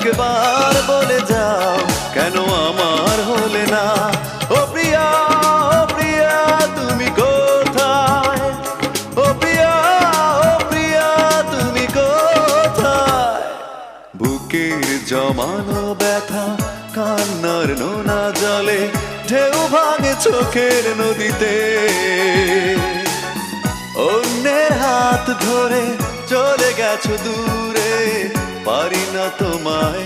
একবার বলে যাও কেন আমার হলে না। ও প্রিয়া, ও প্রিয়া তুমি কোথায়? ও প্রিয়া, ও প্রিয়া তুমি কোথায়? বুকের জমানো ব্যথা কান্নার নোনা জলে ঢেউ ভাঙে চোখের নদীতে। অন্যের হাত ধরে চলে গেছো দূরে, পারি না তোমায়